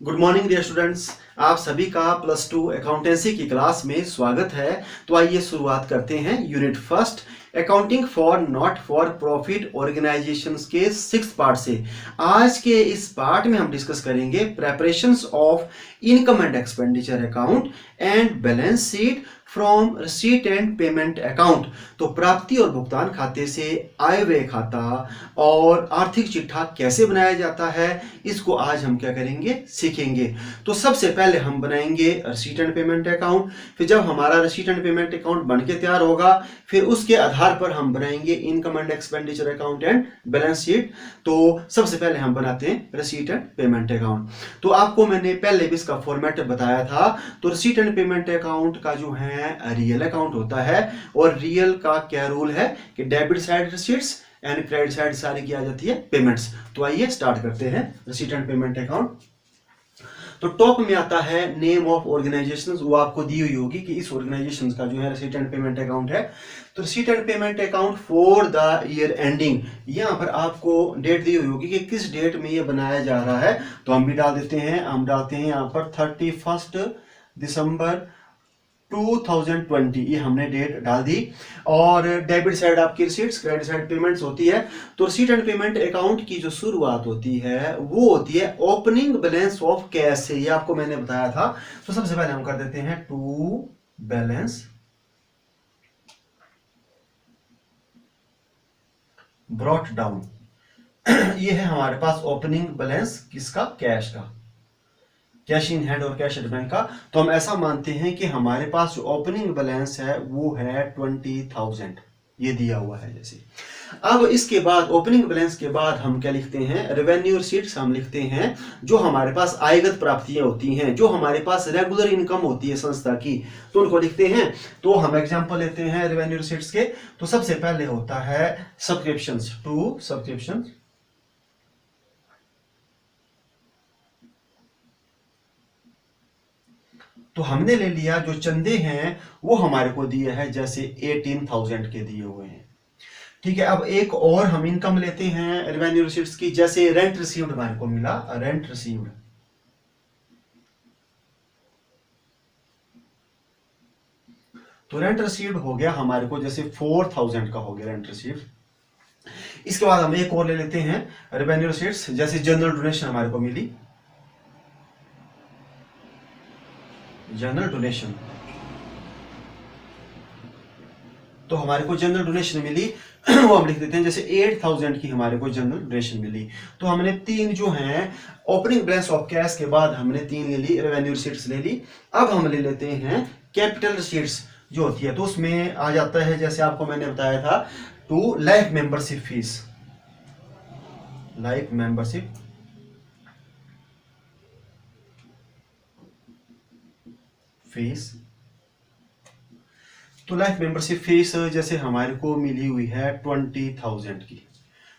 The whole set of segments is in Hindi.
Good morning dear students. आप सभी का प्लस टू अकाउंटेंसी की क्लास में स्वागत है। तो आइए शुरुआत करते हैं unit first accounting for not for profit organisations के 6th पार्ट से। आज के इस पार्ट में हम डिस्कस करेंगे preparations of income and expenditure account and balance sheet from receipt and payment account. तो प्राप्ति और भुगतान खाते से आय व्यय खाता और आर्थिक चिट्ठा कैसे बनाया जाता है, इसको आज हम क्या करेंगे, सीखेंगे। तो सबसे पहले हम बनाएंगे रिसीट एंड पेमेंट अकाउंट। फिर जब हमारा रिसीट एंड पेमेंट अकाउंट बन के तैयार होगा, फिर उसके आधार पर हम बनाएंगे income and expenditure account and balance sheet. तो सबसे पहले हम बनाते हैं रिसीट एंड पेमेंट अकाउंट। तो आपको मैंने पहले भी इसका फॉर्मेट बताया था। तो रिसीट एंड पेमेंट अकाउंट का जो है रियल अकाउंट होता है, और रियल का क्या रूल है कि debit side receipts and credit side सारी की आ जाती है पेमेंट्स। तो आइए स्टार्ट करते हैं रिसीट एंड पेमेंट अकाउंट। तो टॉप में आता है नेम ऑफ ऑर्गेनाइजेशंस, वो आपको दी हुई होगी कि इस ऑर्गेनाइजेशन का जो है रिसीट एंड पेमेंट अकाउंट है। तो receipt and payment account for the year ending, यहाँ पर आपको डेट दी हुई होगी कि किस डेट में ये बनाया जा रहा है। तो हम भी डाल देते हैं, हम डालते हैं यहाँ पर 31 दिसंबर 2020, ये हमने डेट डाल दी। और डेबिट साइड आपकी रिसीट्स, क्रेडिट साइड पेमेंट्स होती है। तो रिसीट एंड पेमेंट अकाउंट की जो शुरुआत होती है वो होती है ओपनिंग बैलेंस ऑफ कैश से, ये आपको मैंने बताया था। तो सबसे पहले हम कर देते हैं टू बैलेंस ब्रॉट डाउन। ये है हमारे पास ओपनिंग बैलेंस किसका, कैश का, कैश इन हैंड और कैश एट बैंक का। तो हम ऐसा मानते हैं कि हमारे पास जो ओपनिंग बैलेंस है वो है 20,000, ये दिया हुआ है जैसे। अब इसके बाद ओपनिंग बैलेंस के बाद हम क्या लिखते हैं, रेवेन्यू रिसीट्स हम लिखते हैं। जो हमारे पास आयगत प्राप्तियां होती हैं, जो हमारे पास रेगुलर इनकम होती है संस्था की, तो उनको लिखते हैं। तो हम एग्जांपल लेते हैं रेवेन्यू रिसीट्स के। तो सबसे पहले होता है सब्सक्रिप्शंस, टू सब्सक्रिप्शंस। तो हमने ले लिया जो चंदे हैं वो हमारे को दिए हैं, जैसे 18,000 के दिए हुए हैं। ठीक है। अब एक और हम इनकम लेते हैं रेवेन्यू रिसीट्स की, जैसे रेंट रिसीव्ड हमारे को मिला, रेंट रिसीव्ड। तो रेंट रिसीव्ड हो गया हमारे को, जैसे 4,000 का हो गया रेंट रिसीव्ड। इसके बाद हम एक और ले लेते हैं रेवेन्यू रिसीट्स, जैसे जनरल डोनेशन हमारे को मिली, जनरल डोनेशन। तो हमारे को जनरल डोनेशन मिली वो हम लिख देते हैं, जैसे 8,000 की हमारे को जनरल डोनेशन मिली। तो हमने तीन जो हैं ओपनिंग बैलेंस ऑफ कैश के बाद हमने तीन ले ली, रेवेन्यू रिसीट्स ले ली। अब हम ले लेते हैं कैपिटल रिसीट्स जो होती है। तो उसमें आ जाता है, जैसे आपको मैंने बताया था, two life membership fees, life membership fees. तो लाइफ मेंबरशिप फीस जैसे हमारे को मिली हुई है 20,000 की,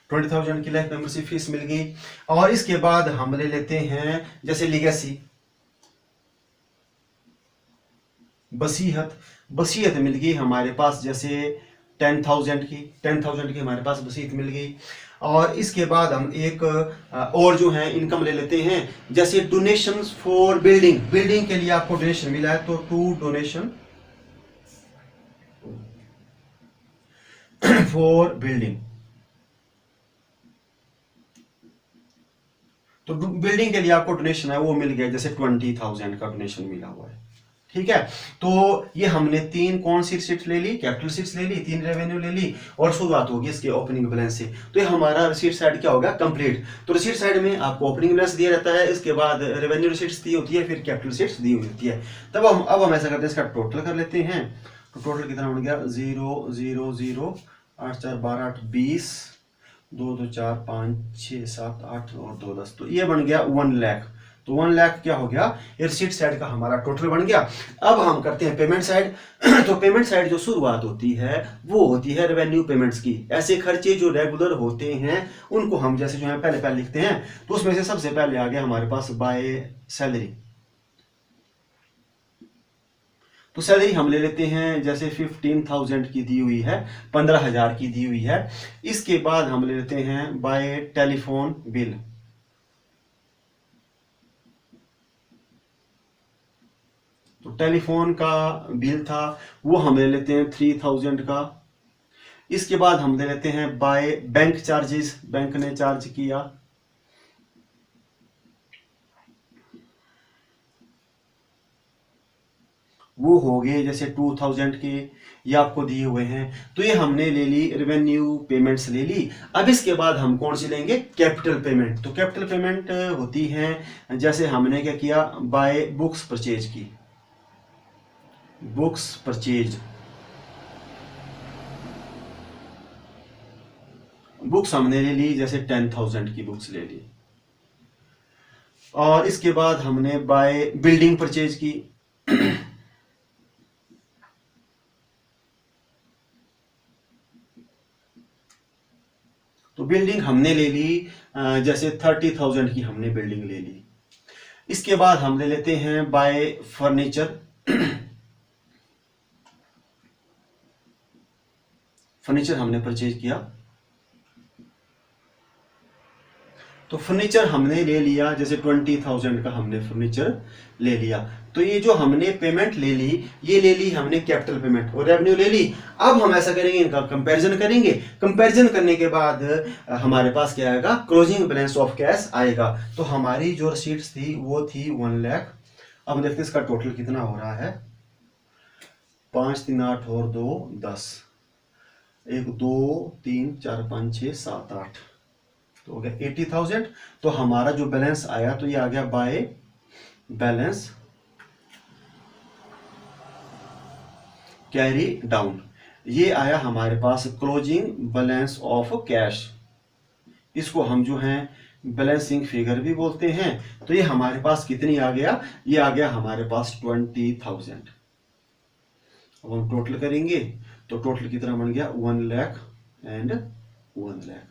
20,000 की लाइफ मेंबरशिप फीस मिल गई। और इसके बाद हम ले लेते हैं जैसे लीगेसी, बसीहत। बसीहत मिल गई हमारे पास, जैसे 10,000 की हमारे पास बसीहत मिल गई। और इसके बाद हम एक और जो है इनकम ले लेते हैं, जैसे डोनेशंस फॉर बिल्डिंग। बिल्डिंग के लिए आपको डोनेशन मिला है, तो टू डोनेशन फॉर बिल्डिंग। तो बिल्डिंग के लिए आपको डोनेशन है वो मिल गया, जैसे 20,000 का डोनेशन मिला हुआ है। ठीक है। तो ये हमने तीन कौन सी रिसीट्स ले ली, कैपिटल रिसीट्स ले ली, तीन रेवेन्यू ले ली, और शुरुआत होगी इसके ओपनिंग बैलेंस से। तो ये हमारा रिसीट साइड क्या होगा, कंप्लीट। तो रिसीट साइड में आपको ओपनिंग बैलेंस दिया रहता है, इसके बाद रेवेन्यू रिसीट्स दी होती है, फिर कैपिटल रिसीट्स दी हुई होती है। तब अब हम ऐसा करते हैं, इसका टोटल कर लेते हैं। तो टोटल कितना बन गया, 0 0 0 8 4 12 8 20 2 2 4 5 6 7 8 और 2 10। तो ये बन गया 1 लाख। तो 1 लाख क्या हो गया, रिसीट साइड का हमारा टोटल बन गया। अब हम करते हैं पेमेंट साइड। तो पेमेंट साइड जो शुरुआत होती है वो होती है रेवेन्यू पेमेंट्स की। ऐसे खर्चे जो रेगुलर होते हैं उनको हम जैसे जो है पहले पहले लिखते हैं। तो उसमें से सबसे पहले आ गया हमारे पास बाय सैलरी। तो सैलरी हम ले लेते हैं, जैसे 15,000 की दी हुई है, 15,000 की दी हुई है। इसके बाद हम ले लेते हैं बाय टेलीफोन बिल। तो टेलीफोन का बिल था वो हम ले लेते हैं 3000 का। इसके बाद हम ले लेते हैं बाय बैंक चार्जेस, बैंक ने चार्ज किया, वो हो गए जैसे 2000 के, ये आपको दिए हुए हैं। तो ये हमने ले ली, रेवेन्यू पेमेंट्स ले ली। अब इसके बाद हम कौन सी लेंगे, कैपिटल पेमेंट। तो कैपिटल पेमेंट होती है, जैसे हमने क्या किया, बाय बुक्स परचेज की, बुक्स परचेज, बुक्स हमने ले ली, जैसे 10,000 की बुक्स ले ली। और इसके बाद हमने बाय बिल्डिंग परचेज की, तो बिल्डिंग हमने ले ली, जैसे 30,000 की हमने बिल्डिंग ले ली। इसके बाद हम ले लेते हैं बाय फर्नीचर, फर्नीचर हमने परचेज किया, तो फर्नीचर हमने ले लिया, जैसे 20,000 का हमने फर्नीचर ले लिया। तो ये जो हमने पेमेंट ले ली, ये ले ली हमने कैपिटल पेमेंट और रेवेन्यू ले ली। अब हम ऐसा करेंगे, इनका कंपैरिजन करेंगे। कंपैरिजन करने के बाद हमारे पास क्या आएगा, क्लोजिंग बैलेंस ऑफ कैश आएगा। तो हमारी जो रसीट्स थी वो थी 1 लाख। अब देखते हैं इसका टोटल कितना हो रहा है, 5 3 8 और 2 10, 1 2 3 4 5 6 7 8, तो हो गया 80,000। तो हमारा जो बैलेंस आया तो ये आ गया बाय बैलेंस कैरी डाउन, ये आया हमारे पास क्लोजिंग बैलेंस ऑफ कैश। इसको हम जो है बैलेंसिंग फिगर भी बोलते हैं। तो ये हमारे पास कितनी आ गया, ये आ गया हमारे पास 20,000। अब हम टोटल करेंगे तो टोटल कितना बन गया, 1 लाख एंड 1 लाख।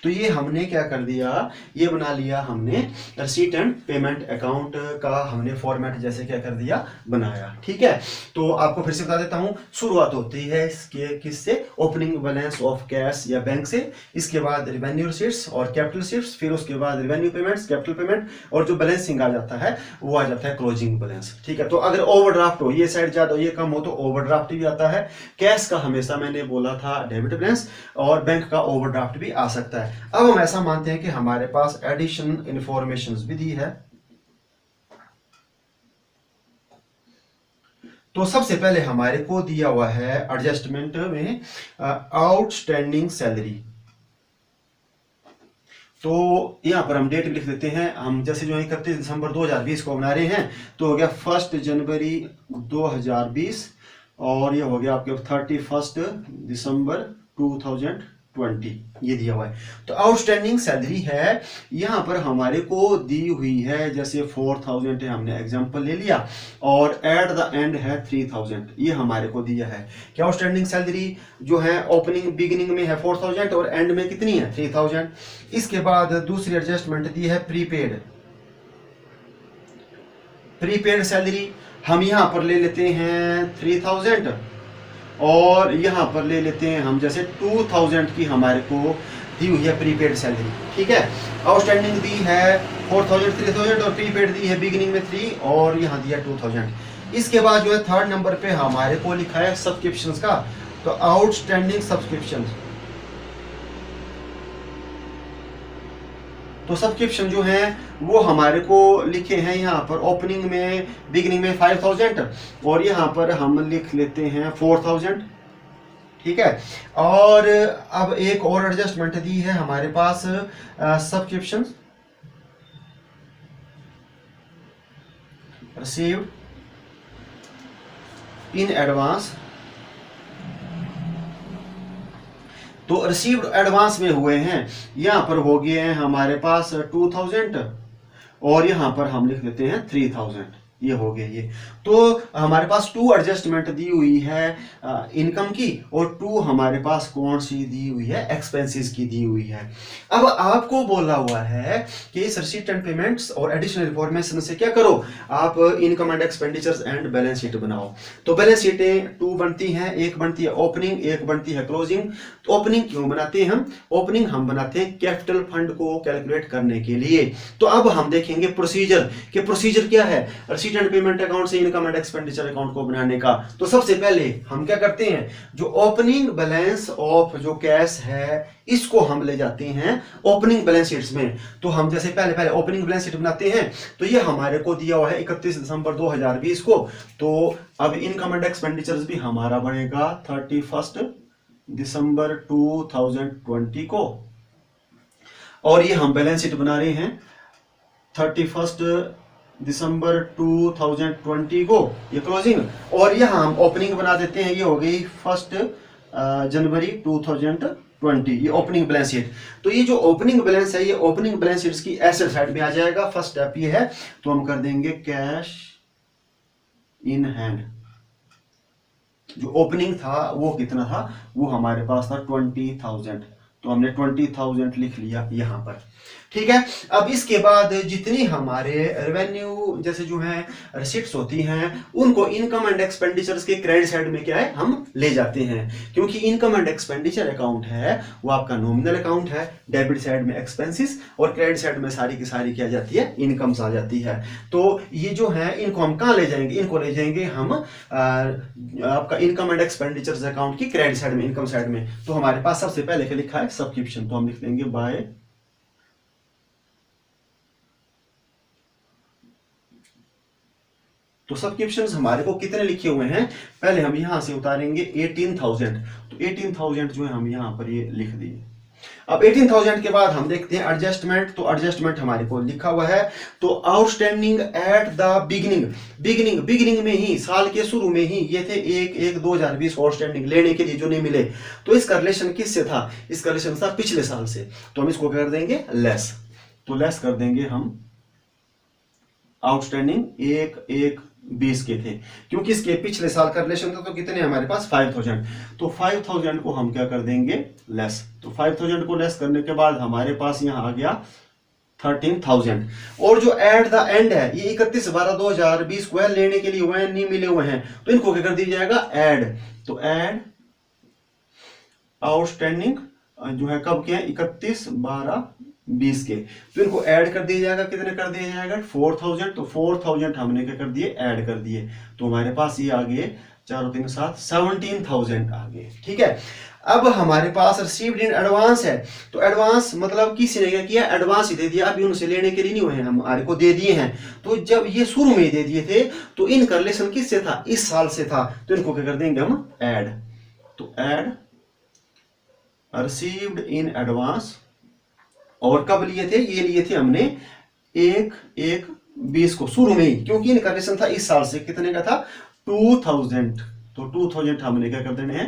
तो ये हमने क्या कर दिया, ये बना लिया हमने रिसीट एंड पेमेंट अकाउंट का हमने फॉर्मेट जैसे क्या कर दिया, बनाया। ठीक है, तो आपको फिर से बता देता हूं, शुरुआत होती है इसके किससे, ओपनिंग बैलेंस ऑफ कैश या बैंक से, इसके बाद रेवेन्यू रिसीट्स और कैपिटल रिसीट्स, फिर उसके बाद रेवेन्यू पेमेंट्स, कैपिटल पेमेंट, और जो बैलेंसिंग आ जाता है वो आ जाता है क्लोजिंग बैलेंस। ठीक है, तो अगर ओवरड्राफ्ट हो, ये साइड ज्यादा ये कम हो तो ओवरड्राफ्ट भी आता है। कैश का हमेशा मैंने बोला था डेबिट बैलेंस, और बैंक का ओवरड्राफ्ट भी आ सकता है। अब हम ऐसा मानते हैं कि हमारे पास एडिशन इंफॉर्मेशन भी दी है। तो सबसे पहले हमारे को दिया हुआ है एडजस्टमेंट में आउटस्टैंडिंग सैलरी। तो यहां पर हम डेट लिख देते हैं, हम जैसे जो 31 दिसंबर 2020 को बना रहे हैं, तो हो गया 1 जनवरी 2020, और ये हो गया आपके 31 दिसंबर 2020, ये दिया हुआ है। तो आउटस्टैंडिंग सैलरी है, यहां पर हमारे को दी हुई है, जैसे 4000 है, हमने एग्जांपल ले लिया, और एट द एंड है 3000, ये हमारे को दिया है कि आउटस्टैंडिंग सैलरी जो है ओपनिंग बिगिनिंग में है 4000 और एंड में कितनी है 3000। इसके बाद दूसरी एडजस्टमेंट दी है प्रीपेड, प्रीपेड सैलरी हम यहां पर ले लेते हैं 3000, और यहां पर ले लेते हैं हम जैसे 2000 की हमारे को दी हुई है प्रीपेड सैलरी। ठीक है, आउटस्टैंडिंग दी है 4000 3000 और प्रीपेड दी है बिगिनिंग में 3 और यहां दिया 2000। इसके बाद जो है थर्ड नंबर पे हमारे को लिखा है सब्सक्रिप्शंस का, तो आउटस्टैंडिंग सब्सक्रिप्शन, तो सब्सक्रिप्शन जो है वो हमारे को लिखे हैं यहाँ पर ओपनिंग में बिगिनिंग में 5000 और यहाँ पर हम लिख लेते हैं 4000। ठीक है, और अब एक और एडजस्टमेंट दी है हमारे पास सब्सक्रिप्शन रिसीव्ड इन एडवांस, तो रिसीव्ड एडवांस में हुए हैं, यहां पर हो गए हैं हमारे पास 2000 और यहां पर हम लिख देते हैं 3000, ये हो गए ये। तो हमारे पास 2 एडजस्टमेंट दी हुई है इनकम की, और 2 हमारे पास कौन सी दी हुई है, एक्सपेंसेस की दी हुई है। अब आपको बोला हुआ है कि इस रिसीट एंड पेमेंट्स और एडिशनल इंफॉर्मेशन से क्या करो, आप income and expenditures and balance sheet बनाओ। तो बैलेंस शीटें 2 बनती हैं, एक बनती है ओपनिंग, एक बनती है क्लोजिंग। तो ओपनिंग क्यों बनाते हैं हम, ओपनिंग हम बनाते हैं कैपिटल फंड को कैलकुलेट करने के लिए। तो अब हम देखेंगे प्रोसीजर, कि प्रोसीजर क्या है। रिसीट एंड पेमेंट अकाउंट से इनकम एंड एक्सपेंडिचर अकाउंट को बनाने का। तो सबसे पहले हम क्या करते हैं, जो ओपनिंग बैलेंस ऑफ जो कैश है इसको हम ले जाते हैं ओपनिंग बैलेंस शीट्स में। तो हम जैसे पहले ओपनिंग बैलेंस शीट बनाते हैं, तो ये हमारे को दिया हुआ है 31 दिसंबर 2020 को। तो अब इनकम एंड एक्सपेंडिचर्स भी हमारा बनेगा 31 दिसंबर 2020 को, और ये हम बैलेंस शीट बना रहे हैं 31 दिसंबर 2020 को, ये क्लोजिंग। और यहाँ हम ओपनिंग बना देते हैं, ये हो गई 1 जनवरी 2020, ये ओपनिंग बैलेंस शीट। तो ये जो ओपनिंग बैलेंस है, ये ओपनिंग बैलेंस शीट्स की एसेट साइड में आ जाएगा। फर्स्ट स्टेप ये है, तो हम कर देंगे कैश इन हैंड। जो ओपनिंग था वो कितना था, वो हमारे पास था 20,000, तो हमने 20,000 लिख लिया यहां पर। ठीक है, अब इसके बाद जितनी हमारे रेवेन्यू जैसे जो है रिसिट्स होती हैं, उनको इनकम एंड एक्सपेंडिचर्स के क्रेडिट साइड में क्या है, हम ले जाते हैं। क्योंकि इनकम एंड एक्सपेंडिचर अकाउंट है वो आपका नॉमिनल अकाउंट है, डेबिट साइड में एक्सपेंसेस और क्रेडिट साइड में सारी की सारी क्या जाती है, इनकम्स आ जाती है। तो ये जो है इनको हम कहाँ ले जाएंगे, इनको ले जाएंगे हम आपका इनकम एंड एक्सपेंडिचर्स अकाउंट की क्रेडिट साइड में, इनकम साइड में। तो हमारे पास सबसे पहले क्या लिखा है, सब्सक्रिप्शन, तो हम लिख देंगे बाय तो सब्सक्रिप्शंस हमारे को कितने लिखे हुए हैं, पहले हम यहां से उतारेंगे 18,000। तो 18,000 जो है हम यहां पर ये लिख दिए। अब 18,000 के बाद हम देखते हैं एडजस्टमेंट। तो एडजस्टमेंट हमारे को लिखा हुआ है, तो आउटस्टैंडिंग एट द बिगिनिंग में ही, साल के शुरू में ही ये थे 1/1/2020 आउटस्टैंडिंग लेने के लिए जो नहीं मिले। तो इसका रिलेशन किससे था, इसका रिलेशन था पिछले साल से। तो हम इसको कर देंगे लेस, तो लेस कर देंगे हम आउटस्टैंडिंग 1/1/20 के थे, क्योंकि इसके पिछले साल का रिलेशन था। तो कितने हमारे पास 5,000, तो 5,000 को हम क्या कर देंगे लेस। तो 5,000 को लेस करने के बाद हमारे पास यहां आ गया 13,000। और जो एट द एंड है ये 31/12/2020 को है, लेने के लिए हुए हैं, नहीं मिले हुए हैं, तो इनको क्या कर दिया जाएगा ऐड। तो ऐड आउटस्टैंडिंग जो है कब के हैं, 31/12/20 के, तो इनको ऐड कर दिया जाएगा। कितने कर दिया जाएगा 4,000। तो 4,000 हमने क्या कर दिए, ऐड कर दिए। तो हमारे पास ये आ गए 4 3 7 17,000 आ गए। ठीक है, अब हमारे पास रिसीव्ड इन एडवांस है। तो एडवांस मतलब किसी ने क्या किया, एडवांस ही दे दिया, अभी उनसे लेने के लिए नहीं हुए हैं, हमारे को दे दिए हैं। तो जब ये शुरू में दे दिए थे, तो इनका रिलेशन किससे था, इस साल से था। तो इनको क्या कर देंगे हम ऐड। तो ऐड रिसीव्ड इन एडवांस, और कब लिए थे, ये लिए थे हमने 1/1/20 को शुरू में ही, क्योंकि इनका रिलेशन था इस साल से। कितने का था 2,000। तो 2,000 हमने क्या कर देने हैं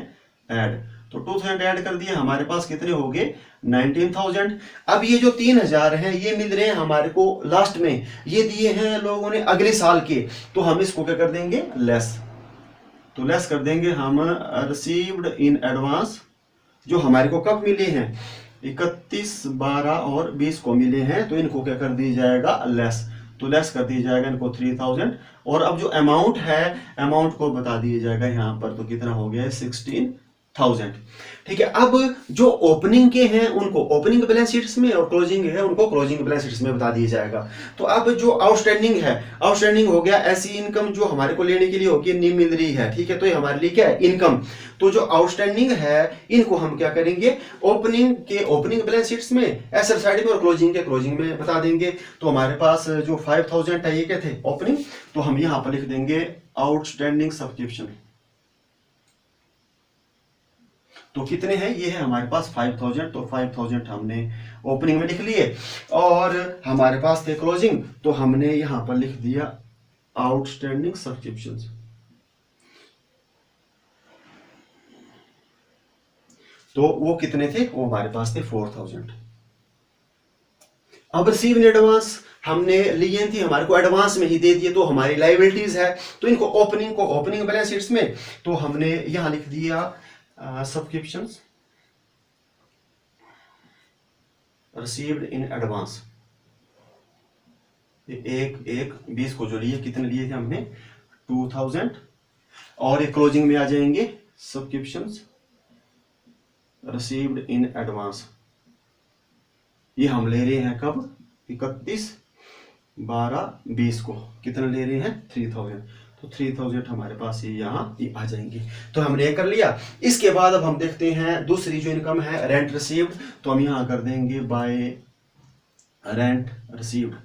ऐड। तो 2,000 ऐड कर दिए, हमारे पास कितने हो गए 19,000। अब ये जो 3,000 हैं ये मिल रहे हैं हमारे को लास्ट में, ये दिए हैं लोगों ने अगले साल के। तो हम इसको क्या कर देंगे लेस। तो लेस कर देंगे हम रिसीव्ड इन एडवांस, जो हमारे को कब मिले हैं 31/12/20 को मिले हैं। तो इनको क्या कर दिया जाएगा लेस। तो लेस कर दिया जाएगा इनको 3,000। और अब जो अमाउंट है, अमाउंट को बता दिया जाएगा यहाँ पर। तो कितना हो गया 16,000। ठीक है, अब जो ओपनिंग के हैं उनको ओपनिंग बैलेंस शीट्स में, और क्लोजिंग है उनको क्लोजिंग बैलेंस शीट्स में बता दिया जाएगा। तो अब जो आउटस्टैंडिंग है, आउटस्टैंडिंग हो गया ऐसी इनकम जो हमारे को लेने के लिए होगी, नहीं मिल रही है। ठीक है, तो ये हमारे लिए क्या है इनकम। तो जो आउटस्टैंडिंग है इनको हम क्या करेंगे, ओपनिंग के ओपनिंग बैलेंस शीट्स में, एसेट साइड में, और क्लोजिंग के क्लोजिंग में बता देंगे। तो हमारे पास जो 5,000 है ये क्या थे ओपनिंग, तो हम यहां पर लिख देंगे आउटस्टैंडिंग सब्सक्रिप्शन। तो कितने हैं, ये है हमारे पास 5,000। तो 5,000 हमने ओपनिंग में लिख लिए, और हमारे पास थे क्लोजिंग, तो हमने यहां पर लिख दिया आउटस्टैंडिंग सब्सक्रिप्शंस। तो वो कितने थे, वो हमारे पास थे 4,000। अब रिसीव इन एडवांस हमने लिए थी, हमारे को एडवांस में ही दे दिए, तो हमारी लाइबिलिटीज है। तो इनको ओपनिंग बैलेंस शीट्स में, तो हमने यहां लिख दिया सब्सक्रिप्शंस रिसीव्ड इन एडवांस। 1/1/20 को जो लिए, कितने लिए थे हमने 2,000। और ये क्लोजिंग में आ जाएंगे सब्सक्रिप्शंस रिसीव्ड इन एडवांस। ये हम ले रहे हैं कब 31 12, 20 को कितना ले रहे हैं 3000, तो 3000 हमारे पास ये यहाँ आ जाएंगे। तो हमने ये कर लिया। इसके बाद अब हम देखते हैं दूसरी जो इनकम है रेंट रिसीव्ड, तो हम यहाँ कर देंगे बाय रेंट रिसीव्ड।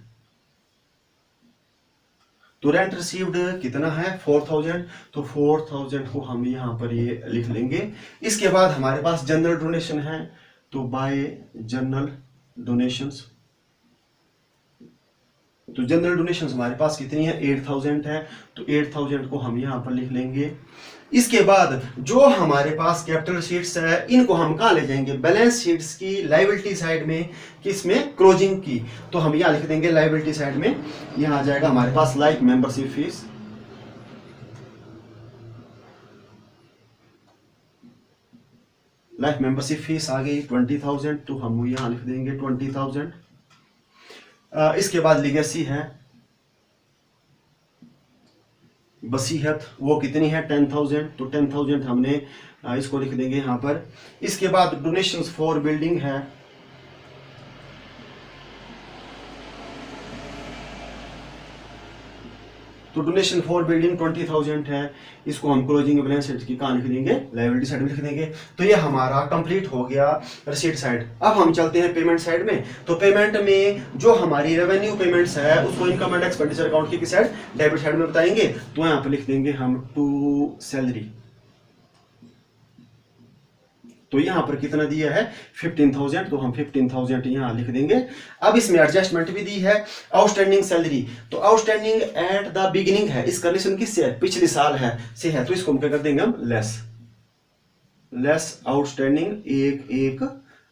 तो रेंट रिसीव्ड कितना है 4000, तो 4000 को हम यहाँ पर ये लिख लेंगे। इसके बाद हमारे पास जनरल डोनेशन है, तो बाय जनरल डोनेशंस, तो जनरल डोनेशंस हमारे पास कितनी है 8000 है, तो 8000 को हम यहाँ पर लिख लेंगे। इसके बाद जो हमारे पास कैपिटल शीट्स है इनको हम कहाँ ले जाएंगे बैलेंस शीट्स की लायबिलिटी साइड में, किसमें क्लोजिंग की, तो हम यहाँ लिख देंगे लायबिलिटी साइड में। यहाँ आ जाएगा हमारे पास like membership fees, life membership fees आ गई 20,000, तो हम यहाँ लिख देंगे 20,000। इसके बाद लीगेसी है वसीयत, वो कितनी है 10,000, तो 10,000 हमने इसको लिख देंगे यहाँ पर। इसके बाद डोनेशंस फॉर बिल्डिंग है, तो डोनेशन फॉर बिल्डिंग 20,000 है, इसको हम क्लोजिंग बैलेंस शीट की कहाँ लिख देंगे लायबिलिटी साइड में लिख देंगे। तो ये हमारा कंप्लीट हो गया रिसीट साइड। अब हम चलते हैं पेमेंट साइड में। तो पेमेंट में जो हमारी रेवेन्यू पेमेंट्स है उसको इनकम एंड एक्सपेंडिचर अकाउंट की साइड डेबिट साइड में बताएंगे। तो यहाँ पर लिख देंगे हम टू सैलरी, तो यहां पर कितना दिया है 15,000, तो हम 15,000 यहां लिख देंगे। अब इसमें एडजस्टमेंट भी दी है आउटस्टैंडिंग सैलरी, तो आउटस्टैंडिंग एट द बिगिनिंग है, इस कंडीशन किससे है पिछले साल है से है, तो इसको हम क्या कर देंगे हम लेस आउटस्टैंडिंग एक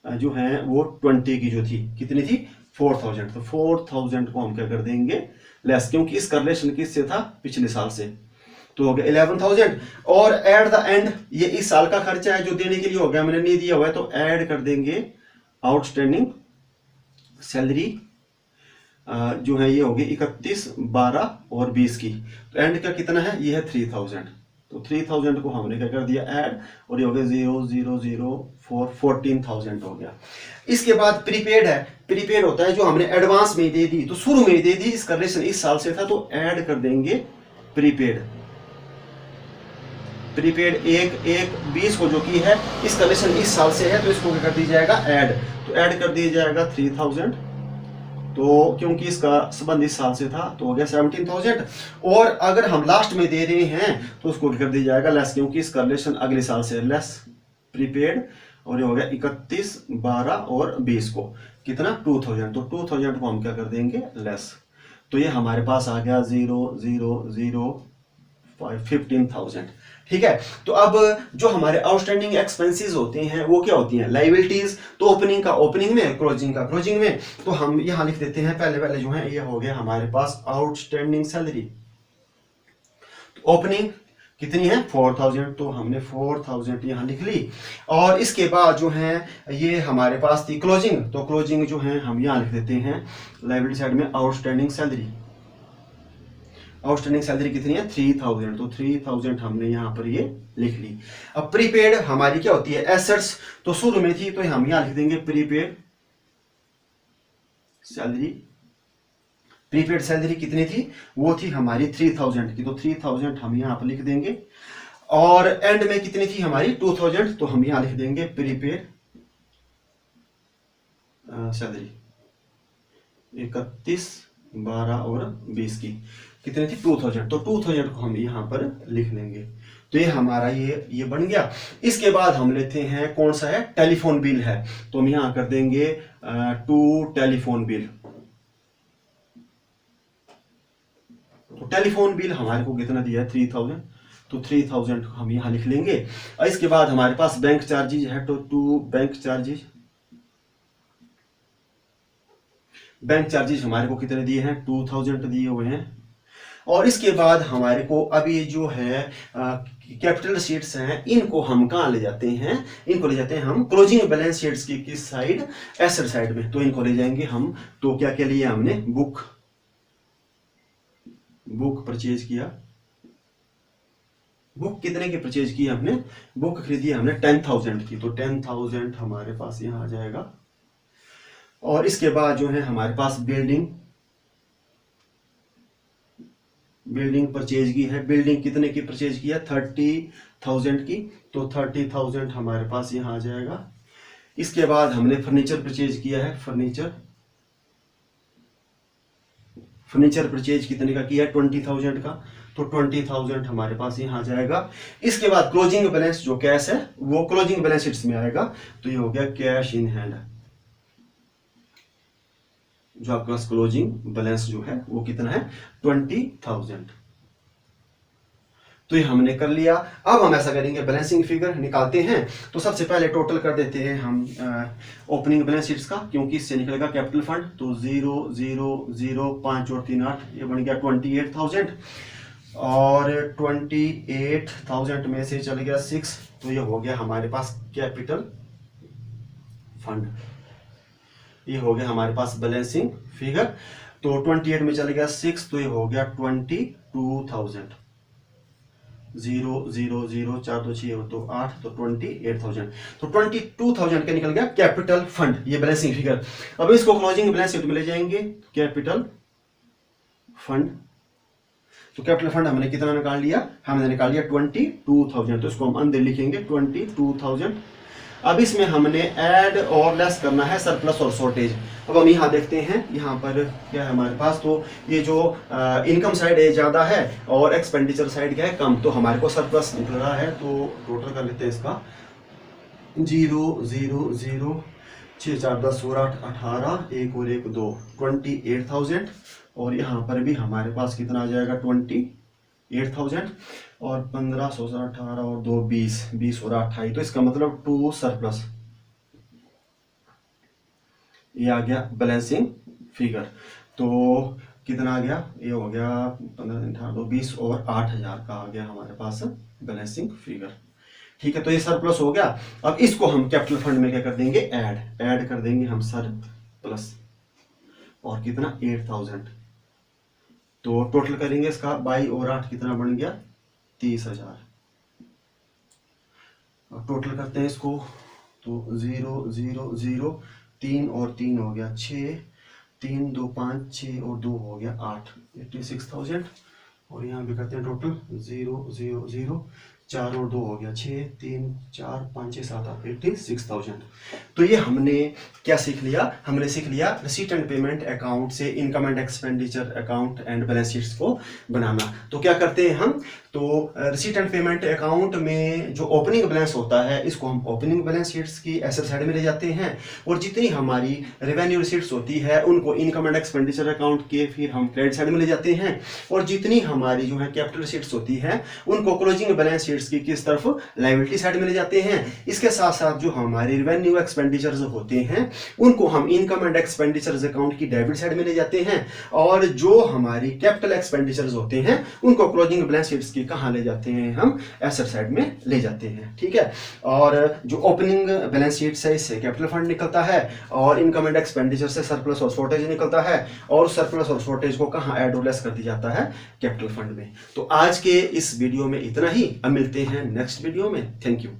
जो है वो 20 की जो थी कितनी थी 4,000, तो 4,000 को हम क्या कर देंगे लेस, क्योंकि इस रिलेशन किससे था पिछले साल से, तो हो गया 11,000। और एट द एंड ये इस साल का खर्चा है जो देने के लिए हो गया, मैंने नहीं दिया हुआ है, तो ऐड कर देंगे आउटस्टैंडिंग सैलरी जो है ये होगी 31, 12 और 20 की, तो एंड का कितना है ये है 3,000, तो 3,000 को हमने क्या कर दिया ऐड, और ये हो गया 0,004 14,000 हो गया। इसके बाद प्रीपेड है, प्रीपेड होता है जो हमने एडवांस में दे दी, तो शुरू में दे दी, इस रिलेशन इस साल से था, तो ऐड कर देंगे प्रीपेड एक 20 को जो की है इस कलेक्शन इस साल से है, तो इसको क्या कर दिया जाएगा ऐड, तो ऐड कर दिया जाएगा 3,000, तो क्योंकि इसका संबंध इस साल से था तो हो गया 17,000। और अगर हम लास्ट में दे रहे हैं तो उसको कर दिया जाएगा लेस, क्योंकि इसका रिलेशन अगले साल से लेस प्रीपेड, और ये हो गया 31, 12 और 20 को कितना 2,000, तो 2,000 को हम क्या कर देंगे लेस, तो ये हमारे पास आ गया 15,000। ठीक है, तो अब जो हमारे आउटस्टैंडिंग एक्सपेंसेस होते हैं वो क्या होती हैं लायबिलिटीज, तो ओपनिंग का ओपनिंग में, क्लोजिंग का क्लोजिंग में, तो हम यहां लिख देते हैं पहले जो है ये हो गया हमारे पास आउटस्टैंडिंग सैलरी, ओपनिंग कितनी है 4,000, तो हमने 4,000 यहां लिख ली। और इसके बाद जो है ये हमारे पास थी क्लोजिंग, तो क्लोजिंग जो है हम यहां लिख देते हैं लायबिलिटी साइड में आउटस्टैंडिंग सैलरी, आउटस्टैंडिंग सैलरी कितनी है 3,000, तो 3,000 हमने यहां पर ये लिख ली। अब प्रीपेड हमारी क्या होती है एसेट्स, तो शुरू में थी तो हम यहां लिख देंगे प्रीपेड सैलरी, प्रीपेड सैलरी कितनी थी वो थी हमारी 3,000 की, तो 3,000 हम यहां पर लिख देंगे। और एंड में कितनी थी हमारी 2,000, तो हम यहां लिख देंगे प्रीपेड सैलरी 31, 12 और 20 की कितनी थी 2,000, तो 2,000 को हम यहाँ पर लिख लेंगे। तो ये हमारा ये बन गया। इसके बाद हम लेते हैं कौन सा है टेलीफोन बिल है, तो हम यहाँ कर देंगे टू टेलीफोन बिल, तो टेलीफोन बिल हमारे को कितना दिया है 3,000, तो 3,000 हम यहाँ लिख लेंगे। और इसके बाद हमारे पास बैंक चार्जेज है, तो two bank charges, bank charges हमारे को कितने दिए हैं 2,000 दिए हुए हैं। और इसके बाद हमारे को अभी जो है कैपिटल शीट्स हैं इनको हम कहाँ ले जाते हैं, इनको ले जाते हैं हम क्लोजिंग बैलेंस शीट्स की किस साइड एसेट साइड में, तो इनको ले जाएंगे हम। तो क्या क्या लिया हमने बुक परचेज किया, बुक कितने की परचेज की हमने, बुक खरीदी हमने 10,000 की, तो 10,000 हमारे पास यहाँ आ जाएगा। और इसके बाद जो है हमारे पास बिल्डिंग बिल्डिंग परचेज की है। बिल्डिंग कितने की परचेज की है? 30,000 की। तो 30,000 हमारे पास यहाँ आ जाएगा। इसके बाद हमने फर्नीचर परचेज किया है। फर्नीचर परचेज कितने का किया है? 20,000 का। तो 20,000 हमारे पास यहाँ आ जाएगा। इसके बाद क्लोजिंग बैलेंस जो कैश है वो क्लोजिंग बैलेंस शीट में आएगा। तो ये हो गया कैश इन हैंड। जो आपका क्लोजिंग बैलेंस जो है वो कितना है? 20,000। तो ये हमने कर लिया। अब हम ऐसा करेंगे, बैलेंसिंग फिगर निकालते हैं। तो सबसे पहले टोटल कर देते हैं हम ओपनिंग बैलेंस शीट्स का, क्योंकि इससे निकलेगा कैपिटल फंड। तो 0 0 0 5 और 3 8, ये बन गया 28,000। और 28,000 में से चले गया 6, तो ये हो गया हमारे पास कैपिटल फंड। ये हो गया हमारे पास बैलेंसिंग फिगर। तो 28 में चले गया 6, तो ये हो गया 22,000। 0 0 0 4 2 6 2 8, तो 28,000। तो 22,000 का निकल गया कैपिटल फंड, ये बैलेंसिंग फिगर। अब इसको क्लोजिंग बैलेंस शीट में ले जाएंगे, कैपिटल फंड। तो कैपिटल फंड हमने कितना निकाल लिया? हमने निकाल लिया 22,000। तो इसको हम अंदर लिखेंगे 22,000। अब इसमें हमने ऐड और लेस करना है सरप्लस और शॉर्टेज। अब हम यहाँ देखते हैं, यहाँ पर क्या है हमारे पास। तो ये जो इनकम साइड है ज़्यादा है और एक्सपेंडिचर साइड क्या है? कम। तो हमारे को सरप्लस निकल रहा है। तो टोटल कर लेते हैं इसका 0 0 0 6 4 10 और 8 18, 1 और 1 2, 28,000। और यहाँ पर भी हमारे पास कितना आ जाएगा? 28,000। और 15 16 18 और 2 20, 20 और 28, तो इसका मतलब 2 सरप्लस। ये आ गया बैलेंसिंग फिगर। तो कितना आ गया? ये हो गया 15 18 2 20 और 8,000 का आ गया हमारे पास बैलेंसिंग फिगर। ठीक है, तो ये सरप्लस हो गया। अब इसको हम कैपिटल फंड में क्या कर देंगे? ऐड कर देंगे हम सरप्लस। और कितना? 8,000। तो टोटल करेंगे इसका 22 और 8 कितना बन गया? 30,000। अब टोटल करते हैं इसको। तो 0 0 0 3 और 3 हो गया 6, 3 2 5 6 और 2 हो गया 8, 86,000। और यहाँ भी करते हैं टोटल 0 0 0 4 और 2 हो गया 6, 3 4 5 6 7 8, 86,000। तो ये हमने क्या सीख लिया? हमने सीख लिया रिसीट एंड पेमेंट अकाउंट से income and expenditure account and balance sheets को बनाना। तो क्या करते हैं हम? तो रिसीट एंड पेमेंट अकाउंट में जो ओपनिंग बैलेंस होता है, इसको हम ओपनिंग बैलेंस शीट्स की एसेट साइड में ले जाते हैं। और जितनी हमारी रेवेन्यू रिसीट्स होती है उनको इनकम एंड एक्सपेंडिचर अकाउंट के फिर हम क्रेडिट साइड में ले जाते हैं। और जितनी हमारी जो है कैपिटल रिसीट्स होती है उनको क्लोजिंग बैलेंस शीट्स की किस तरफ? लायबिलिटी साइड में ले जाते हैं। इसके साथ साथ जो हमारे रेवेन्यू एक्सपेंडिचर्स होते हैं उनको हम इनकम एंड एक्सपेंडिचर्स अकाउंट की डेबिट साइड में ले जाते हैं। और जो हमारी कैपिटल एक्सपेंडिचर्स होते हैं उनको क्लोजिंग बैलेंस शीट्स की कहां ले जाते हैं? हम एसेट साइड में ले जाते हैं। ठीक है। और जो ओपनिंग बैलेंस शीट है इससे कैपिटल फंड निकलता है और इनकम एंड एक्सपेंडिचर से सरप्लस और शॉर्टेज निकलता है। और सरप्लस और शॉर्टेज को कहां ऐड और लेस कर दिया जाता है? कैपिटल फंड में। तो आज के इस वीडियो में इतना ही। अब मिलते हैं नेक्स्ट वीडियो में। Thank you.